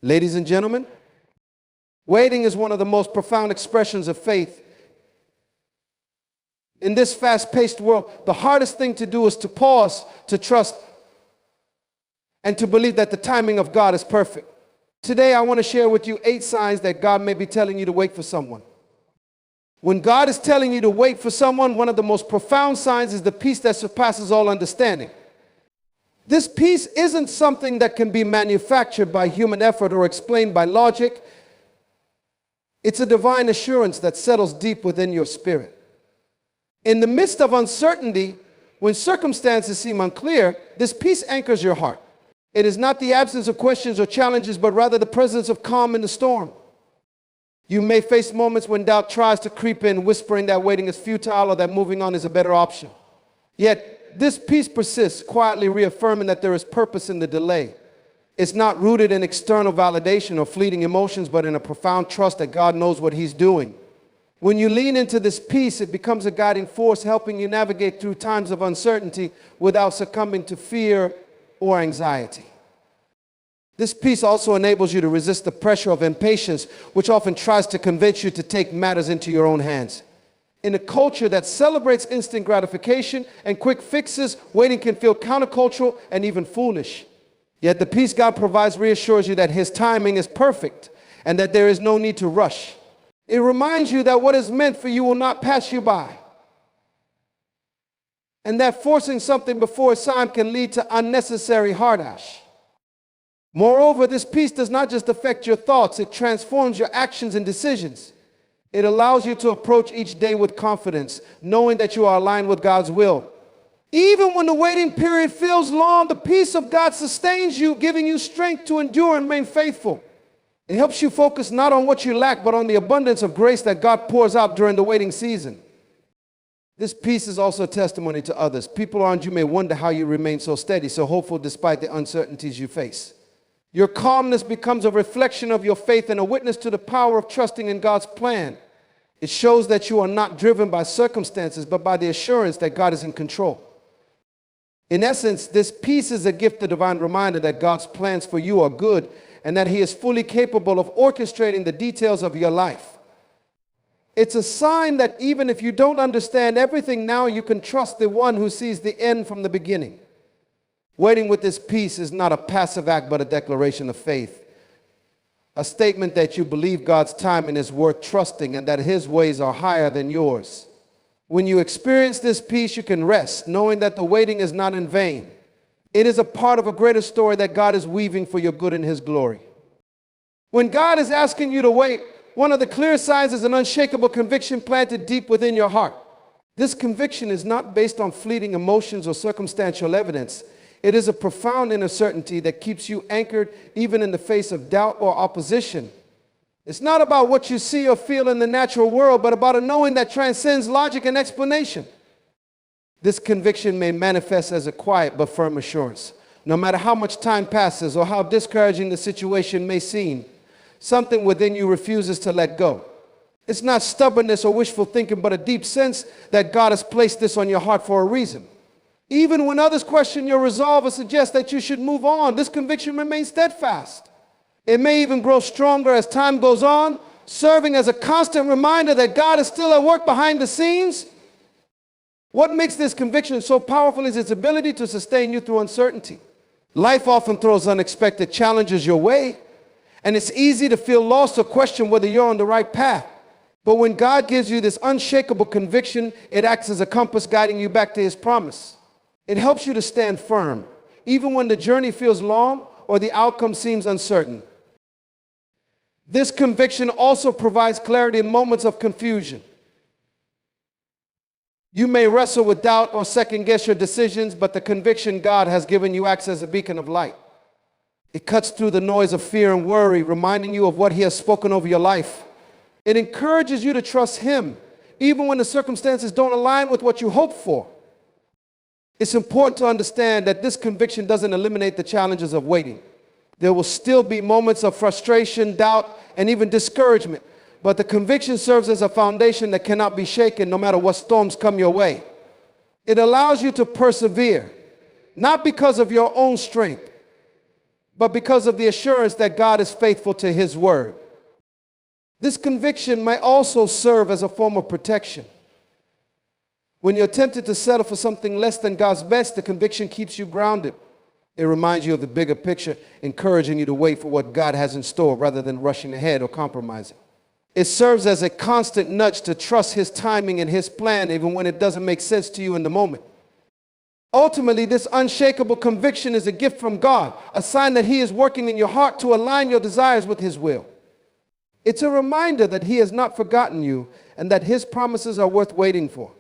Ladies and gentlemen, waiting is one of the most profound expressions of faith. In this fast-paced world, the hardest thing to do is to pause, to trust, and to believe that the timing of God is perfect. Today, I want to share with you 8 signs that God may be telling you to wait for someone. When God is telling you to wait for someone, one of the most profound signs is the peace that surpasses all understanding. This peace isn't something that can be manufactured by human effort or explained by logic. It's a divine assurance that settles deep within your spirit. In the midst of uncertainty, when circumstances seem unclear, this peace anchors your heart. It is not the absence of questions or challenges, but rather the presence of calm in the storm. You may face moments when doubt tries to creep in, whispering that waiting is futile or that moving on is a better option. Yet, this peace persists, quietly reaffirming that there is purpose in the delay. It's not rooted in external validation or fleeting emotions, but in a profound trust that God knows what He's doing. When you lean into this peace, it becomes a guiding force, helping you navigate through times of uncertainty without succumbing to fear or anxiety. This peace also enables you to resist the pressure of impatience, which often tries to convince you to take matters into your own hands. In a culture that celebrates instant gratification and quick fixes, waiting can feel countercultural and even foolish. Yet the peace God provides reassures you that His timing is perfect and that there is no need to rush. It reminds you that what is meant for you will not pass you by, and that forcing something before its time can lead to unnecessary hardash. Moreover, this peace does not just affect your thoughts, it transforms your actions and decisions. It allows you to approach each day with confidence, knowing that you are aligned with God's will. Even when the waiting period feels long, the peace of God sustains you, giving you strength to endure and remain faithful. It helps you focus not on what you lack, but on the abundance of grace that God pours out during the waiting season. This peace is also a testimony to others. People around you may wonder how you remain so steady, so hopeful despite the uncertainties you face. Your calmness becomes a reflection of your faith and a witness to the power of trusting in God's plan. It shows that you are not driven by circumstances, but by the assurance that God is in control. In essence, this peace is a gift, a divine reminder that God's plans for you are good and that He is fully capable of orchestrating the details of your life. It's a sign that even if you don't understand everything now, you can trust the one who sees the end from the beginning. Waiting with this peace is not a passive act, but a declaration of faith. A statement that you believe God's timing is worth trusting and that His ways are higher than yours. When you experience this peace, you can rest, knowing that the waiting is not in vain. It is a part of a greater story that God is weaving for your good and His glory. When God is asking you to wait, one of the clear signs is an unshakable conviction planted deep within your heart. This conviction is not based on fleeting emotions or circumstantial evidence. It is a profound inner certainty that keeps you anchored even in the face of doubt or opposition. It's not about what you see or feel in the natural world, but about a knowing that transcends logic and explanation. This conviction may manifest as a quiet but firm assurance. No matter how much time passes or how discouraging the situation may seem, something within you refuses to let go. It's not stubbornness or wishful thinking, but a deep sense that God has placed this on your heart for a reason. Even when others question your resolve or suggest that you should move on, this conviction remains steadfast. It may even grow stronger as time goes on, serving as a constant reminder that God is still at work behind the scenes. What makes this conviction so powerful is its ability to sustain you through uncertainty. Life often throws unexpected challenges your way, and it's easy to feel lost or question whether you're on the right path. But when God gives you this unshakable conviction, it acts as a compass guiding you back to His promise. It helps you to stand firm, even when the journey feels long or the outcome seems uncertain. This conviction also provides clarity in moments of confusion. You may wrestle with doubt or second-guess your decisions, but the conviction God has given you acts as a beacon of light. It cuts through the noise of fear and worry, reminding you of what He has spoken over your life. It encourages you to trust Him, even when the circumstances don't align with what you hoped for. It's important to understand that this conviction doesn't eliminate the challenges of waiting. There will still be moments of frustration, doubt, and even discouragement, but the conviction serves as a foundation that cannot be shaken no matter what storms come your way. It allows you to persevere, not because of your own strength, but because of the assurance that God is faithful to his word. This conviction may also serve as a form of protection. When you're tempted to settle for something less than God's best, the conviction keeps you grounded. It reminds you of the bigger picture, encouraging you to wait for what God has in store rather than rushing ahead or compromising. It serves as a constant nudge to trust his timing and his plan, even when it doesn't make sense to you in the moment. Ultimately, this unshakable conviction is a gift from God, a sign that he is working in your heart to align your desires with his will. It's a reminder that he has not forgotten you and that his promises are worth waiting for.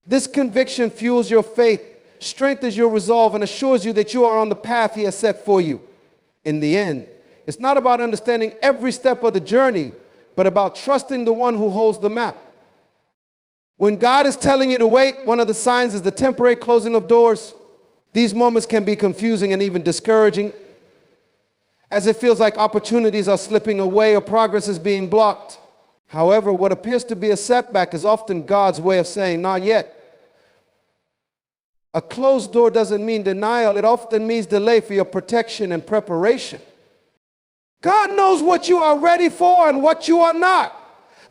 This conviction fuels your faith, strengthens your resolve, and assures you that you are on the path he has set for you. In the end, it's not about understanding every step of the journey, but about trusting the one who holds the map. When God is telling you to wait, one of the signs is the temporary closing of doors. These moments can be confusing and even discouraging, as it feels like opportunities are slipping away or progress is being blocked. However, what appears to be a setback is often God's way of saying, not yet. A closed door doesn't mean denial. It often means delay for your protection and preparation. God knows what you are ready for and what you are not.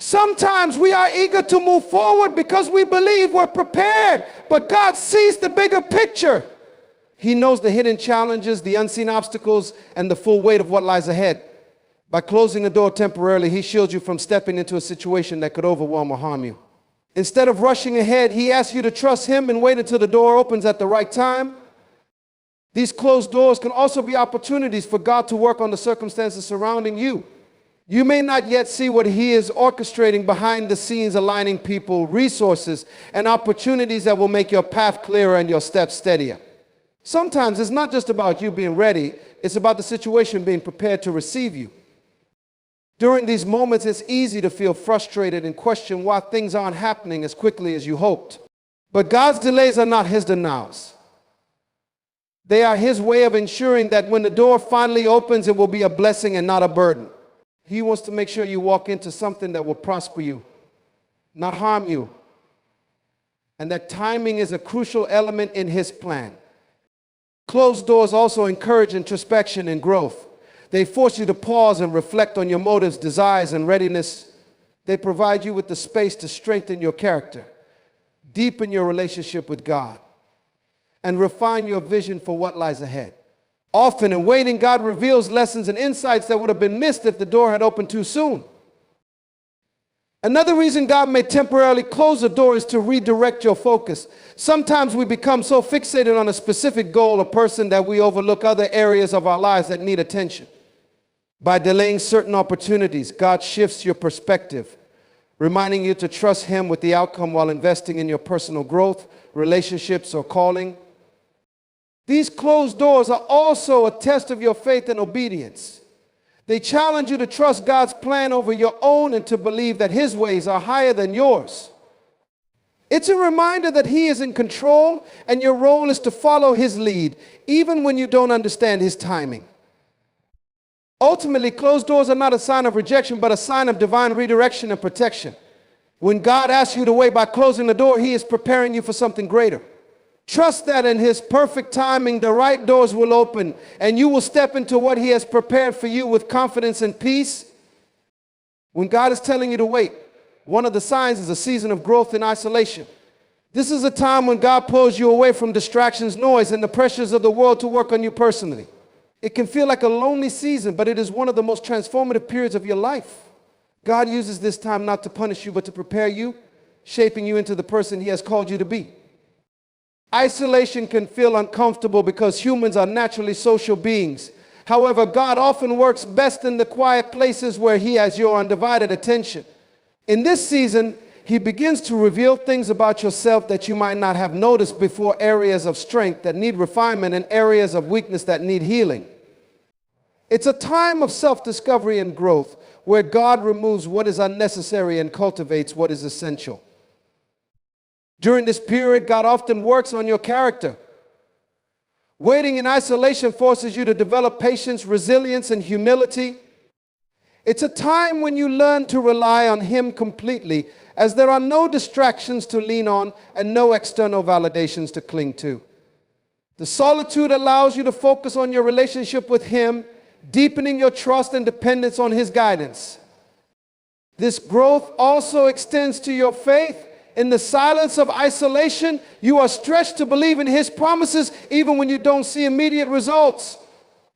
Sometimes we are eager to move forward because we believe we're prepared, but God sees the bigger picture. He knows the hidden challenges, the unseen obstacles, and the full weight of what lies ahead. By closing the door temporarily, he shields you from stepping into a situation that could overwhelm or harm you. Instead of rushing ahead, he asks you to trust him and wait until the door opens at the right time. These closed doors can also be opportunities for God to work on the circumstances surrounding you. You may not yet see what he is orchestrating behind the scenes, aligning people, resources, and opportunities that will make your path clearer and your steps steadier. Sometimes it's not just about you being ready, it's about the situation being prepared to receive you. During these moments, it's easy to feel frustrated and question why things aren't happening as quickly as you hoped. But God's delays are not his denials. They are his way of ensuring that when the door finally opens, it will be a blessing and not a burden. He wants to make sure you walk into something that will prosper you, not harm you. And that timing is a crucial element in his plan. Closed doors also encourage introspection and growth. They force you to pause and reflect on your motives, desires, and readiness. They provide you with the space to strengthen your character, deepen your relationship with God, and refine your vision for what lies ahead. Often in waiting, God reveals lessons and insights that would have been missed if the door had opened too soon. Another reason God may temporarily close a door is to redirect your focus. Sometimes we become so fixated on a specific goal or person that we overlook other areas of our lives that need attention. By delaying certain opportunities, God shifts your perspective, reminding you to trust him with the outcome while investing in your personal growth, relationships, or calling. These closed doors are also a test of your faith and obedience. They challenge you to trust God's plan over your own and to believe that his ways are higher than yours. It's a reminder that he is in control and your role is to follow his lead, even when you don't understand his timing. Ultimately, closed doors are not a sign of rejection, but a sign of divine redirection and protection. When God asks you to wait by closing the door, he is preparing you for something greater. Trust that in his perfect timing, the right doors will open and you will step into what he has prepared for you with confidence and peace. When God is telling you to wait, one of the signs is a season of growth and isolation. This is a time when God pulls you away from distractions, noise, and the pressures of the world to work on you personally. It can feel like a lonely season, but it is one of the most transformative periods of your life. God uses this time not to punish you, but to prepare you, shaping you into the person he has called you to be. Isolation can feel uncomfortable because humans are naturally social beings. However, God often works best in the quiet places where he has your undivided attention. In this season, he begins to reveal things about yourself that you might not have noticed before, areas of strength that need refinement and areas of weakness that need healing. It's a time of self-discovery and growth where God removes what is unnecessary and cultivates what is essential. During this period, God often works on your character. Waiting in isolation forces you to develop patience, resilience, and humility. It's a time when you learn to rely on him completely, as there are no distractions to lean on and no external validations to cling to. The solitude allows you to focus on your relationship with Him, deepening your trust and dependence on His guidance. This growth also extends to your faith. In the silence of isolation, you are stretched to believe in His promises even when you don't see immediate results.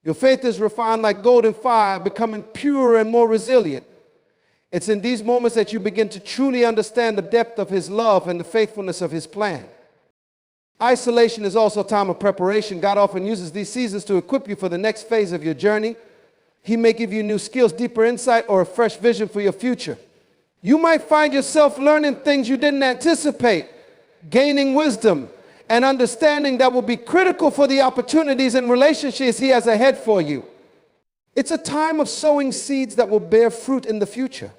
Your faith is refined like gold in fire, becoming purer and more resilient. It's in these moments that you begin to truly understand the depth of His love and the faithfulness of His plan. Isolation is also a time of preparation. God often uses these seasons to equip you for the next phase of your journey. He may give you new skills, deeper insight, or a fresh vision for your future. You might find yourself learning things you didn't anticipate, gaining wisdom and understanding that will be critical for the opportunities and relationships He has ahead for you. It's a time of sowing seeds that will bear fruit in the future.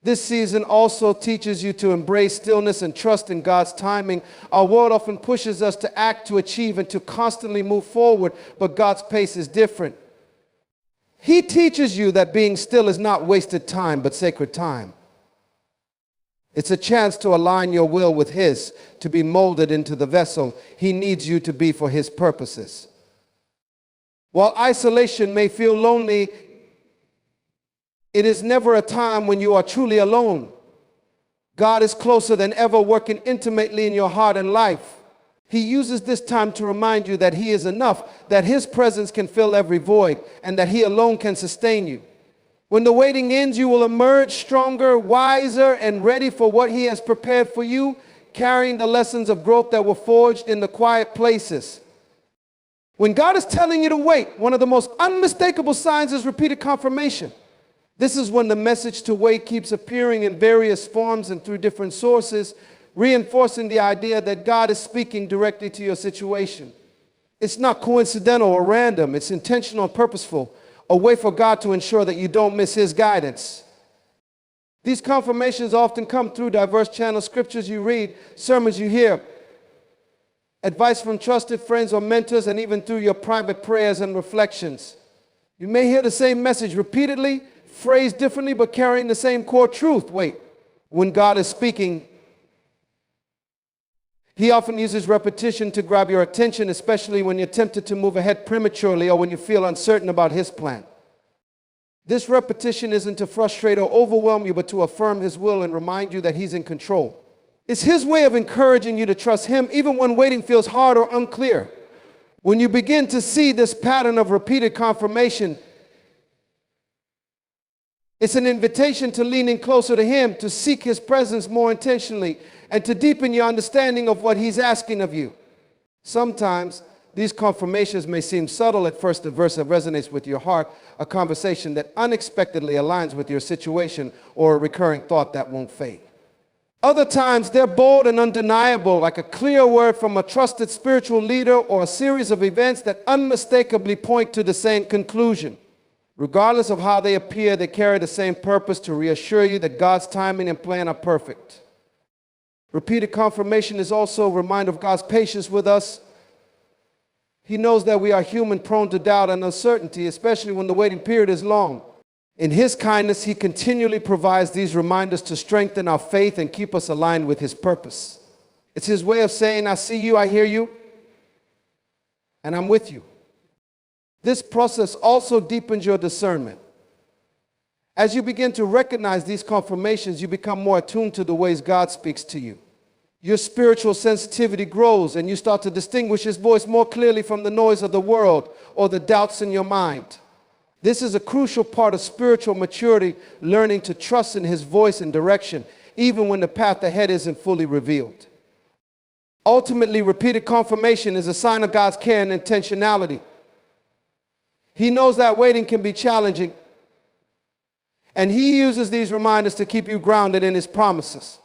This season also teaches you to embrace stillness and trust in God's timing. Our world often pushes us to act, to achieve, and to constantly move forward, but God's pace is different. He teaches you that being still is not wasted time, but sacred time. It's a chance to align your will with His, to be molded into the vessel He needs you to be for His purposes. While isolation may feel lonely, it is never a time when you are truly alone. God is closer than ever, working intimately in your heart and life. He uses this time to remind you that He is enough, that His presence can fill every void, and that He alone can sustain you. When the waiting ends, you will emerge stronger, wiser, and ready for what He has prepared for you, carrying the lessons of growth that were forged in the quiet places. When God is telling you to wait, one of the most unmistakable signs is repeated confirmation. This is when the message to wait keeps appearing in various forms and through different sources, reinforcing the idea that God is speaking directly to your situation. It's not coincidental or random. It's intentional and purposeful, a way for God to ensure that you don't miss His guidance. These confirmations often come through diverse channels, scriptures you read, sermons you hear, advice from trusted friends or mentors, and even through your private prayers and reflections. You may hear the same message repeatedly, phrased differently, but carrying the same core truth. Wait, when God is speaking, He often uses repetition to grab your attention, especially when you're tempted to move ahead prematurely or when you feel uncertain about His plan. This repetition isn't to frustrate or overwhelm you, but to affirm His will and remind you that He's in control. It's His way of encouraging you to trust Him even when waiting feels hard or unclear. When you begin to see this pattern of repeated confirmation, it's an invitation to lean in closer to Him, to seek His presence more intentionally, and to deepen your understanding of what He's asking of you. Sometimes these confirmations may seem subtle at first, a verse that resonates with your heart, a conversation that unexpectedly aligns with your situation, or a recurring thought that won't fade. Other times they're bold and undeniable, like a clear word from a trusted spiritual leader or a series of events that unmistakably point to the same conclusion. Regardless of how they appear, they carry the same purpose: to reassure you that God's timing and plan are perfect. Repeated confirmation is also a reminder of God's patience with us. He knows that we are human, prone to doubt and uncertainty, especially when the waiting period is long. In His kindness, He continually provides these reminders to strengthen our faith and keep us aligned with His purpose. It's His way of saying, I see you, I hear you, and I'm with you. This process also deepens your discernment. As you begin to recognize these confirmations, you become more attuned to the ways God speaks to you. Your spiritual sensitivity grows, and you start to distinguish His voice more clearly from the noise of the world or the doubts in your mind. This is a crucial part of spiritual maturity, learning to trust in His voice and direction, even when the path ahead isn't fully revealed. Ultimately, repeated confirmation is a sign of God's care and intentionality. He knows that waiting can be challenging, and He uses these reminders to keep you grounded in His promises.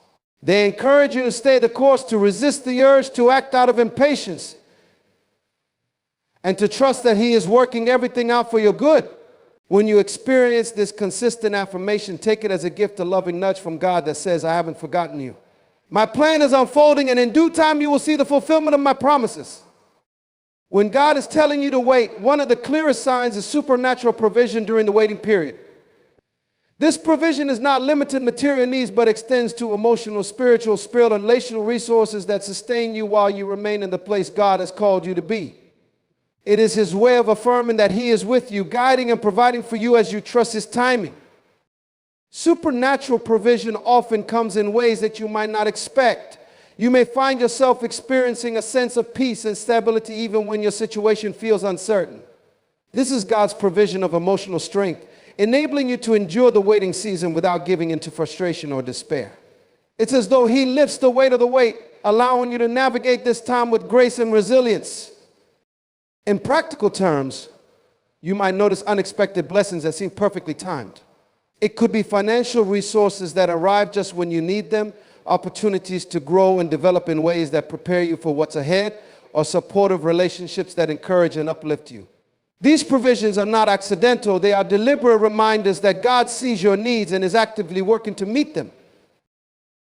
They encourage you to stay the course, to resist the urge to act out of impatience, and to trust that He is working everything out for your good. When you experience this consistent affirmation, take it as a gift, a loving nudge from God that says, I haven't forgotten you. My plan is unfolding, and in due time you will see the fulfillment of my promises. When God is telling you to wait, one of the clearest signs is supernatural provision during the waiting period. This provision is not limited to material needs, but extends to emotional, spiritual, and relational resources that sustain you while you remain in the place God has called you to be. It is His way of affirming that He is with you, guiding and providing for you as you trust His timing. Supernatural provision often comes in ways that you might not expect. You may find yourself experiencing a sense of peace and stability even when your situation feels uncertain. This is God's provision of emotional strength, enabling you to endure the waiting season without giving into frustration or despair. It's as though He lifts the weight of the wait, allowing you to navigate this time with grace and resilience. In practical terms, you might notice unexpected blessings that seem perfectly timed. It could be financial resources that arrive just when you need them, opportunities to grow and develop in ways that prepare you for what's ahead, or supportive relationships that encourage and uplift you. These provisions are not accidental. They are deliberate reminders that God sees your needs and is actively working to meet them.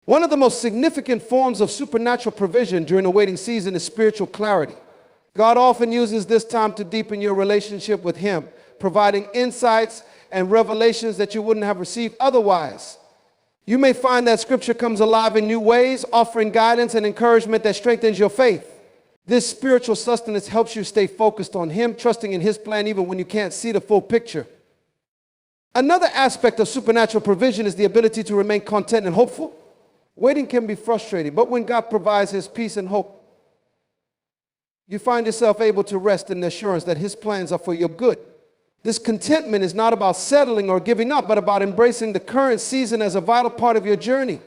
One of the most significant forms of supernatural provision during the waiting season is spiritual clarity. God often uses this time to deepen your relationship with Him, providing insights and revelations that you wouldn't have received otherwise. You may find that Scripture comes alive in new ways, offering guidance and encouragement that strengthens your faith. This spiritual sustenance helps you stay focused on Him, trusting in His plan even when you can't see the full picture. Another aspect of supernatural provision is the ability to remain content and hopeful. Waiting can be frustrating, but when God provides His peace and hope, you find yourself able to rest in the assurance that His plans are for your good. This contentment is not about settling or giving up, but about embracing the current season as a vital part of your journey.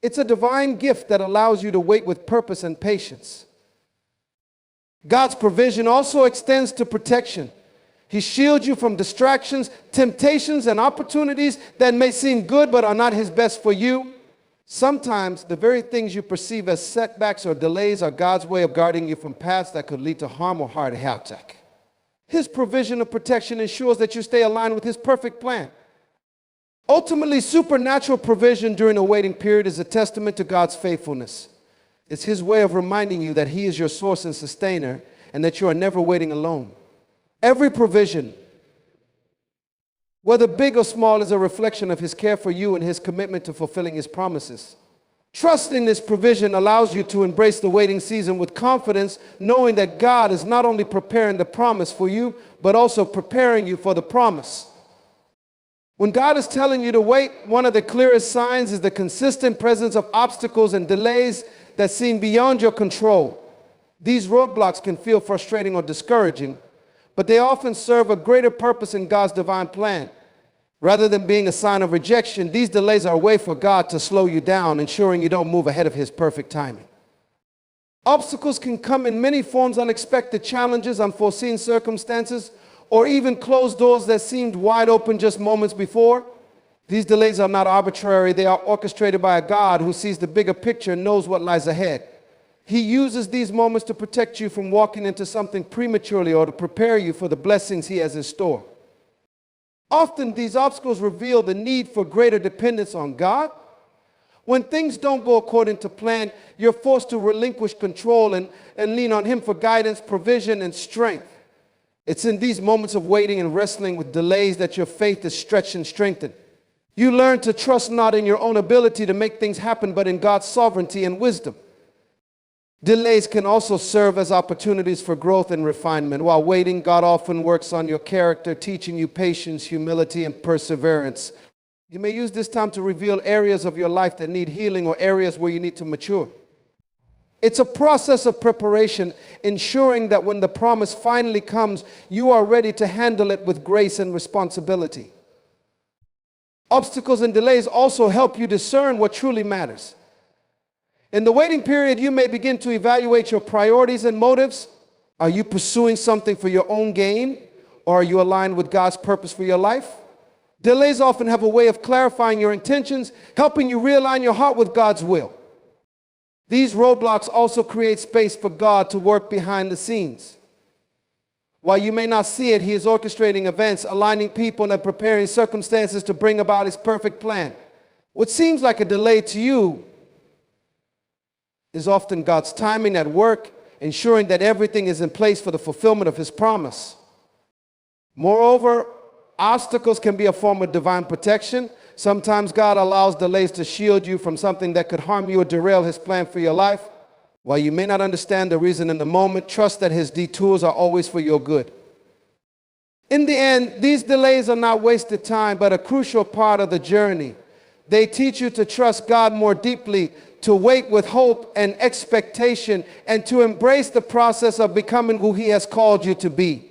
It's a divine gift that allows you to wait with purpose and patience. God's provision also extends to protection. He shields you from distractions, temptations, and opportunities that may seem good but are not His best for you. Sometimes the very things you perceive as setbacks or delays are God's way of guarding you from paths that could lead to harm or heart attack. His provision of protection ensures that you stay aligned with His perfect plan. Ultimately, supernatural provision during the waiting period is a testament to God's faithfulness. It's His way of reminding you that He is your source and sustainer and that you are never waiting alone. Every provision, whether big or small, is a reflection of His care for you and His commitment to fulfilling His promises. Trusting this provision allows you to embrace the waiting season with confidence, knowing that God is not only preparing the promise for you, but also preparing you for the promise. When God is telling you to wait, one of the clearest signs is the consistent presence of obstacles and delays that seem beyond your control. These roadblocks can feel frustrating or discouraging, but they often serve a greater purpose in God's divine plan. Rather than being a sign of rejection, these delays are a way for God to slow you down, ensuring you don't move ahead of His perfect timing. Obstacles can come in many forms: unexpected challenges, unforeseen circumstances, or even closed doors that seemed wide open just moments before. These delays are not arbitrary. They are orchestrated by a God who sees the bigger picture and knows what lies ahead. He uses these moments to protect you from walking into something prematurely or to prepare you for the blessings He has in store. Often, these obstacles reveal the need for greater dependence on God. When things don't go according to plan, you're forced to relinquish control and lean on Him for guidance, provision, and strength. It's in these moments of waiting and wrestling with delays that your faith is stretched and strengthened. You learn to trust not in your own ability to make things happen, but in God's sovereignty and wisdom. Delays can also serve as opportunities for growth and refinement. While waiting, God often works on your character, teaching you patience, humility, and perseverance. You may use this time to reveal areas of your life that need healing or areas where you need to mature. It's a process of preparation, ensuring that when the promise finally comes, you are ready to handle it with grace and responsibility. Obstacles and delays also help you discern what truly matters. In the waiting period, you may begin to evaluate your priorities and motives. Are you pursuing something for your own gain, or are you aligned with God's purpose for your life? Delays often have a way of clarifying your intentions, helping you realign your heart with God's will. These roadblocks also create space for God to work behind the scenes. While you may not see it, He is orchestrating events, aligning people, and preparing circumstances to bring about His perfect plan. What seems like a delay to you is often God's timing at work, ensuring that everything is in place for the fulfillment of His promise. Moreover, Obstacles can be a form of divine protection. Sometimes God allows delays to shield you from something that could harm you or derail his plan for your life. While you may not understand the reason in the moment, trust that his detours are always for your good. In the end, these delays are not wasted time, but a crucial part of the journey. They teach you to trust God more deeply, to wait with hope and expectation, and to embrace the process of becoming who he has called you to be.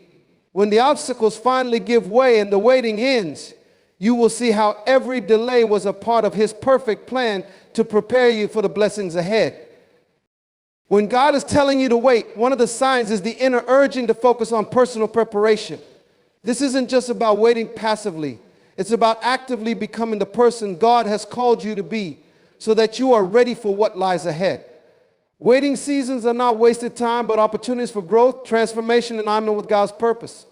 When the obstacles finally give way and the waiting ends, you will see how every delay was a part of his perfect plan to prepare you for the blessings ahead. When God is telling you to wait, one of the signs is the inner urging to focus on personal preparation. This isn't just about waiting passively. It's about actively becoming the person God has called you to be so that you are ready for what lies ahead. Waiting seasons are not wasted time, but opportunities for growth, transformation, and alignment with God's purpose.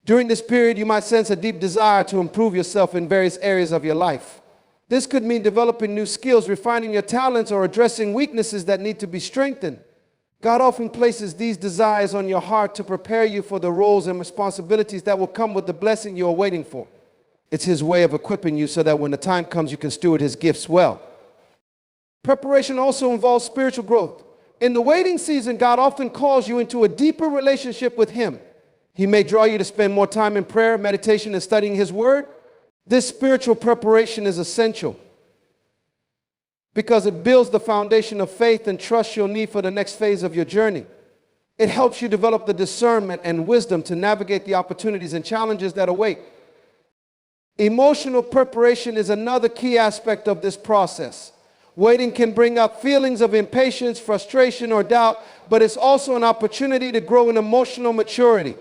During this period, you might sense a deep desire to improve yourself in various areas of your life. This could mean developing new skills, refining your talents, or addressing weaknesses that need to be strengthened. God often places these desires on your heart to prepare you for the roles and responsibilities that will come with the blessing you are waiting for. It's his way of equipping you so that when the time comes, you can steward his gifts well. Preparation also involves spiritual growth. In the waiting season, God often calls you into a deeper relationship with him. He may draw you to spend more time in prayer, meditation, and studying his word. This spiritual preparation is essential because it builds the foundation of faith and trust you'll need for the next phase of your journey. It helps you develop the discernment and wisdom to navigate the opportunities and challenges that await. Emotional preparation is another key aspect of this process. Waiting can bring up feelings of impatience, frustration, or doubt, but it's also an opportunity to grow in emotional maturity.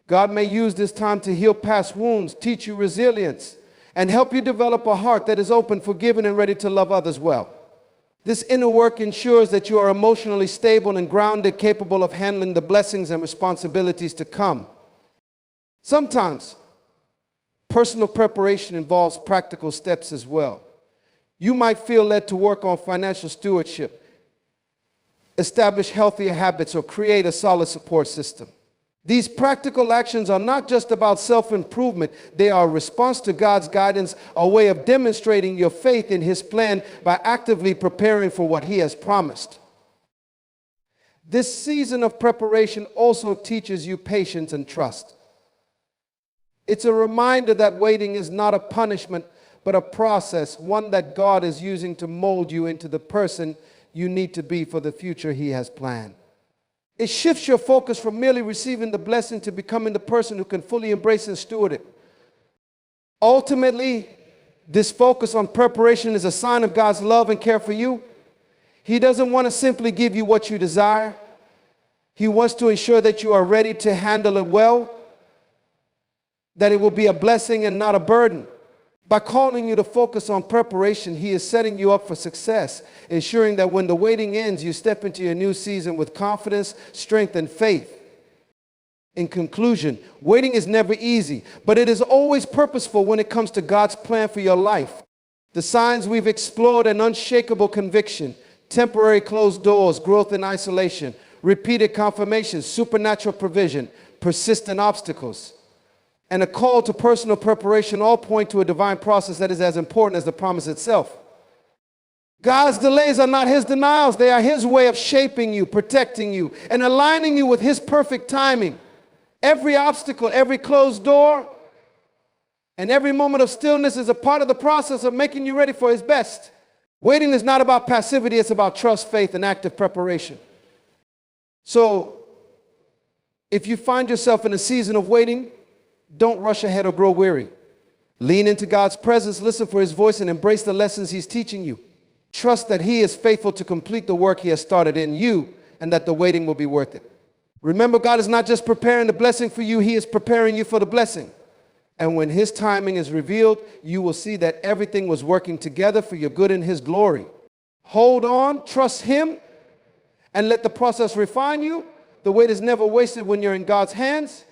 God may use this time to heal past wounds, teach you resilience, and help you develop a heart that is open, forgiving, and ready to love others well. This inner work ensures that you are emotionally stable and grounded, capable of handling the blessings and responsibilities to come. Sometimes, personal preparation involves practical steps as well. You might feel led to work on financial stewardship, establish healthier habits, or create a solid support system. These practical actions are not just about self-improvement. They are a response to God's guidance, a way of demonstrating your faith in his plan by actively preparing for what he has promised. This season of preparation also teaches you patience and trust. It's a reminder that waiting is not a punishment, but a process, one that God is using to mold you into the person you need to be for the future he has planned. It shifts your focus from merely receiving the blessing to becoming the person who can fully embrace and steward it. Ultimately, this focus on preparation is a sign of God's love and care for you. He doesn't want to simply give you what you desire. He wants to ensure that you are ready to handle it well, that it will be a blessing and not a burden. By calling you to focus on preparation, he is setting you up for success, ensuring that when the waiting ends, you step into your new season with confidence, strength, and faith. In conclusion, waiting is never easy, but it is always purposeful when it comes to God's plan for your life. The signs we've explored: an unshakable conviction, temporary closed doors, growth in isolation, repeated confirmations, supernatural provision, persistent obstacles, and a call to personal preparation all point to a divine process that is as important as the promise itself. God's delays are not his denials. They are his way of shaping you, protecting you, and aligning you with his perfect timing. Every obstacle, every closed door, and every moment of stillness is a part of the process of making you ready for his best. Waiting is not about passivity. It's about trust, faith, and active preparation. So, if you find yourself in a season of waiting, don't rush ahead or grow weary. Lean into God's presence, listen for his voice, and embrace the lessons he's teaching you. Trust that he is faithful to complete the work he has started in you, and that the waiting will be worth it. Remember, God is not just preparing the blessing for you, he is preparing you for the blessing. And when his timing is revealed, you will see that everything was working together for your good and his glory. Hold on, trust him, and let the process refine you. The wait is never wasted when you're in God's hands.